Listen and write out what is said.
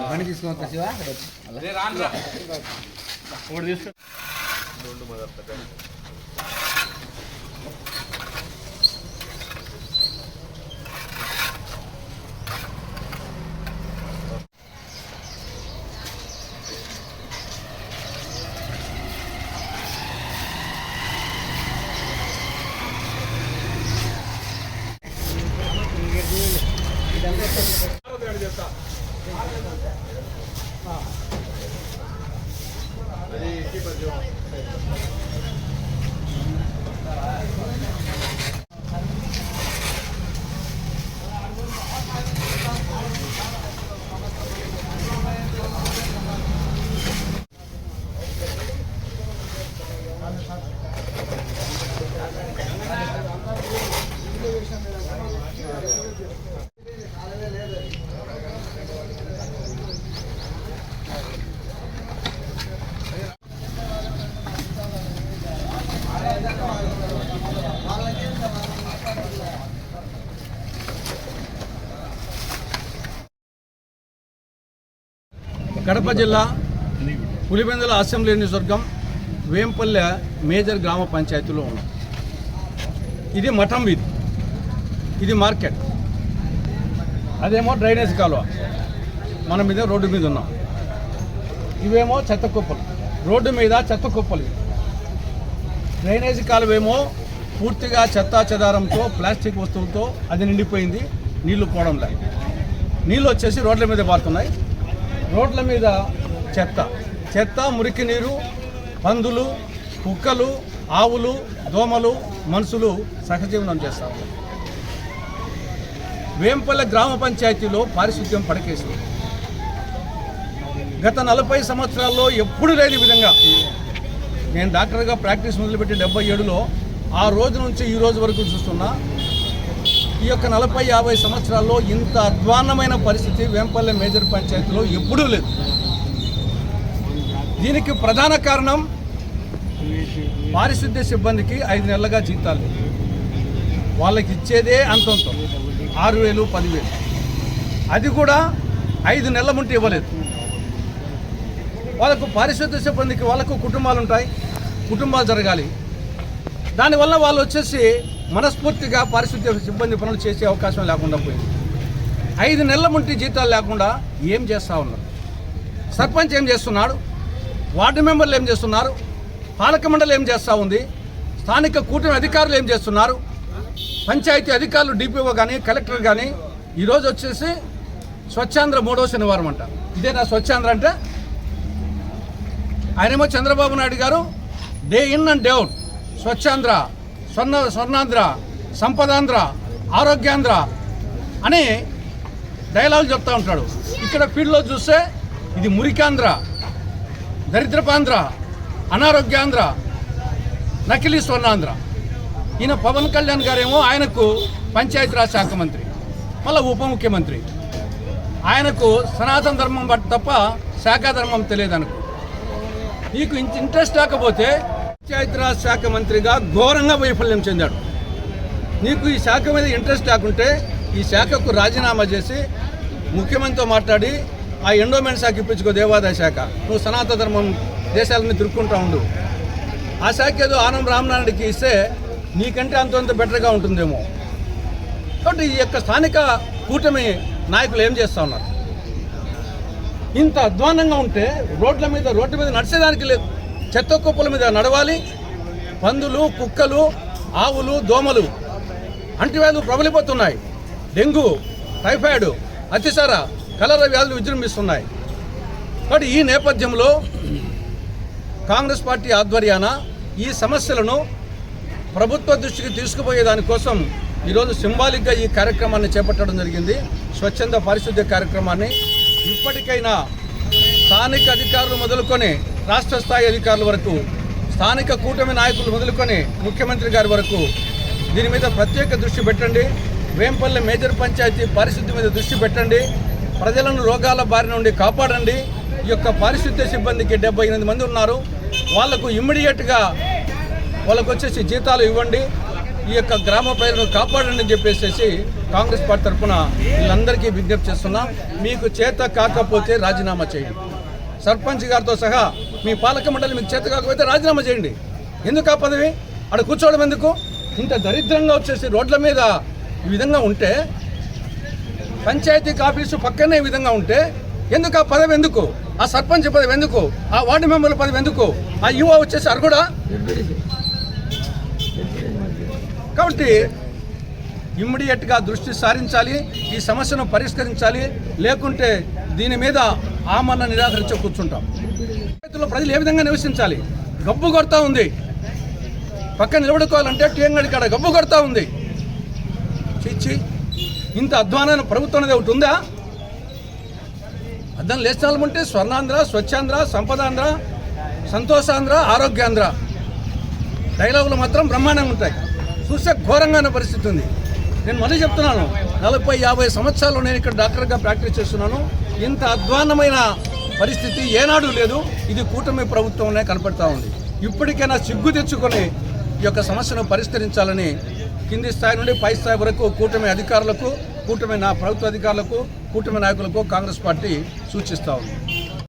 బండి తీసుకుని శివ కడప జిల్లా పులివెందుల అసెంబ్లీ నియోజకవర్గం వేంపల్లె మేజర్ గ్రామ పంచాయతీలో ఉన్నాం. ఇది మఠం వీధి, ఇది మార్కెట్, అదేమో డ్రైనేజ్ కాలువ. మనం మీద రోడ్డు మీద ఉన్నాం. ఇవేమో చెత్త కుప్పలు, రోడ్డు మీద చెత్త కుప్పలు. డ్రైనేజ్ కాలువేమో పూర్తిగా చెత్తా చెదారంతో ప్లాస్టిక్ వస్తువులతో అది నిండిపోయింది. నీళ్లు పోవడం లేదు. నీళ్ళు వచ్చేసి రోడ్ల మీద పారుతున్నాయి. రోడ్ల మీద చెత్త మురికి నీరు, పందులు, కుక్కలు, ఆవులు, దోమలు, మనుషులు సహజీవనం చేస్తారు. వేంపల్లె గ్రామ పంచాయతీలో పారిశుద్ధ్యం పడకేసింది. గత 40 సంవత్సరాల్లో ఎప్పుడు లేని విధంగా, నేను డాక్టర్గా ప్రాక్టీస్ మొదలుపెట్టి 77లో ఆ రోజు నుంచి ఈ రోజు వరకు చూస్తున్నా. ఈ యొక్క 40-50 సంవత్సరాల్లో ఇంత అధ్వాన్నమైన పరిస్థితి వేంపల్లె మేజర్ పంచాయతీలో ఎప్పుడూ లేదు. దీనికి ప్రధాన కారణం పారిశుద్ధ్య సిబ్బందికి 5 నెలలుగా జీతాలు లేదు. వాళ్ళకి ఇచ్చేదే అంతంతో 6,000, 10,000. అది కూడా 5 నెలల ముందు ఇవ్వలేదు. వాళ్ళకు పారిశుద్ధ్య సిబ్బందికి వాళ్ళకు కుటుంబాలు ఉంటాయి, కుటుంబాలు జరగాలి. దానివల్ల వాళ్ళు వచ్చేసి మనస్ఫూర్తిగా పారిశుద్ధ్య సిబ్బంది పనులు చేసే అవకాశం లేకుండా పోయింది. 5 నెలల ముందు జీతాలు లేకుండా ఏం చేస్తూ ఉన్నారు? సర్పంచ్ ఏం చేస్తున్నాడు? వార్డు మెంబర్లు ఏం చేస్తున్నారు? పాలక మండలి ఏం చేస్తూ ఉంది? స్థానిక కూటమి అధికారులు ఏం చేస్తున్నారు? పంచాయతీ అధికారులు, డిపిఓ కానీ, కలెక్టర్ కానీ ఈరోజు వచ్చేసి స్వచ్ఛాంధ్ర 3వ శనివారం అంట. ఇదేనా స్వచ్ఛాంధ్ర అంటే? ఆయనేమో చంద్రబాబు నాయుడు గారు day in and day out Swachhandhra, Swarnandhra, Sampadandhra, Arogyandhra అని డైలాగులు చెప్తూ ఉంటాడు. ఇక్కడ ఫీల్డ్లో చూస్తే ఇది మురికాంధ్ర, దరిద్రపాంధ్ర, అనారోగ్యాంధ్ర, నకిలీ స్వర్ణాంధ్ర. ఈయన పవన్ కళ్యాణ్ గారేమో ఆయనకు పంచాయతీరాజ్ శాఖ మంత్రి, మళ్ళీ ఉప ముఖ్యమంత్రి. ఆయనకు సనాతన ధర్మం తప్ప శాఖా ధర్మం తెలియదు అనుకో. నీకు ఇంట్రెస్ట్ లేకపోతే పంచాయతీరాజ్ శాఖ మంత్రిగా ఘోరంగా వైఫల్యం చెందాడు. నీకు ఈ శాఖ మీద ఇంట్రెస్ట్ లేకుంటే ఈ శాఖకు రాజీనామా చేసి ముఖ్యమంత్రితో మాట్లాడి ఆ ఎండోమెంట్ శాఖ ఇప్పించుకో, దేవాదాయ శాఖ. నువ్వు సనాతన ధర్మం దేశాలని తిరుక్కుంటూ ఉండు. ఆ శాఖ ఏదో ఆనం రామనాయుడికి ఇస్తే నీకంటే అంత బెటర్గా ఉంటుందేమో. కాబట్టి ఈ యొక్క స్థానిక కూటమి నాయకులు ఏం చేస్తూ ఉన్నారు? ఇంత అధ్వానంగా ఉంటే రోడ్డు మీద నడిచేదానికి లేదు. చెత్త కుప్పల మీద నడవాలి. పందులు, కుక్కలు, ఆవులు, దోమలు అంటువ్యాధులు ప్రబలిపోతున్నాయి. డెంగ్యూ, టైఫాయిడ్, అతిసార, కలరా వ్యాధులు విజృంభిస్తున్నాయి. కాబట్టి ఈ నేపథ్యంలో కాంగ్రెస్ పార్టీ ఆధ్వర్యాన ఈ సమస్యలను ప్రభుత్వ దృష్టికి తీసుకుపోయేదానికోసం ఈరోజు సింబాలిక్గా ఈ కార్యక్రమాన్ని చేపట్టడం జరిగింది. స్వచ్ఛంద పారిశుద్ధ్య కార్యక్రమాన్ని ఇప్పటికైనా స్థానిక అధికారులు మొదలుకొని రాష్ట్ర స్థాయి అధికారుల వరకు, స్థానిక కూటమి నాయకులు మొదలుకొని ముఖ్యమంత్రి గారి వరకు దీని మీద ప్రత్యేక దృష్టి పెట్టండి. వేంపల్లె మేజర్ పంచాయతీ పారిశుద్ధ్యం మీద దృష్టి పెట్టండి. ప్రజలను రోగాల బారి నుండి కాపాడండి. ఈ యొక్క పారిశుద్ధ్య సిబ్బందికి 78 మంది ఉన్నారు. వాళ్లకు ఇమ్మీడియట్గా వాళ్ళకు వచ్చేసి జీతాలు ఇవ్వండి, ఈ యొక్క గ్రామ ప్రజలను కాపాడండి అని చెప్పేసి కాంగ్రెస్ పార్టీ తరఫున వీళ్ళందరికీ విజ్ఞప్తి చేస్తున్నాం. మీకు చేత కాకపోతే రాజీనామా చేయండి. సర్పంచ్ గారితో సహా మీ పాలక మండలి మీకు చేత కాకపోతే రాజీనామా చేయండి. ఎందుకు ఆ పదవి అక్కడ కూర్చోవడం ఎందుకు? ఇంత దరిద్రంగా వచ్చేసి రోడ్ల మీద ఈ విధంగా ఉంటే, పంచాయతీ ఆఫీసు పక్కనే ఈ విధంగా ఉంటే ఎందుకు ఆ పదవి ఎందుకు? ఆ సర్పంచ్ పదవి ఎందుకు? ఆ వార్డు మెంబర్ల పదవి ఎందుకు? ఆ యువ వచ్చేసి అర్హుడా? కాబట్టి ఇమ్మీడియట్గా దృష్టి సారించాలి, ఈ సమస్యను పరిష్కరించాలి. లేకుంటే దీని మీద ఆమరణ నిరాకరించి కూర్చుంటాం. రైతుల్లో ప్రజలు ఏ విధంగా నివసించాలి? గబ్బు కొడతా ఉంది. పక్కన నిలబడుకోవాలంటే టీఎంగడి కాడ గబ్బు కొడతా ఉంది. చిచ్చి, ఇంత అధ్వానమైన ప్రభుత్వం అనేది ఒకటి ఉందా? అర్థం లేచాలంటే స్వర్ణాంధ్ర, స్వచ్ఛాంధ్ర, సంపదాంధ్ర, సంతోషాంధ్ర, ఆరోగ్యాంధ్ర డైలాగులు మాత్రం బ్రహ్మాండంగా ఉంటాయి. చూస్తే ఘోరంగా పరిస్థితి ఉంది. నేను మళ్ళీ చెప్తున్నాను, 40-50 సంవత్సరాలు నేను ఇక్కడ డాక్టర్గా ప్రాక్టీస్ చేస్తున్నాను. ఇంత అధ్వాన్నమైన పరిస్థితి ఏనాడు లేదు. ఇది కూటమి ప్రభుత్వంలో కనపడతా ఉంది. ఇప్పటికైనా సిగ్గు తెచ్చుకొని ఈ యొక్క సమస్యను పరిష్కరించాలని కింది స్థాయి నుండి పై స్థాయి వరకు కూటమి అధికారులకు, ప్రభుత్వ అధికారులకు, కూటమి నాయకులకు కాంగ్రెస్ పార్టీ సూచిస్తూ ఉంది.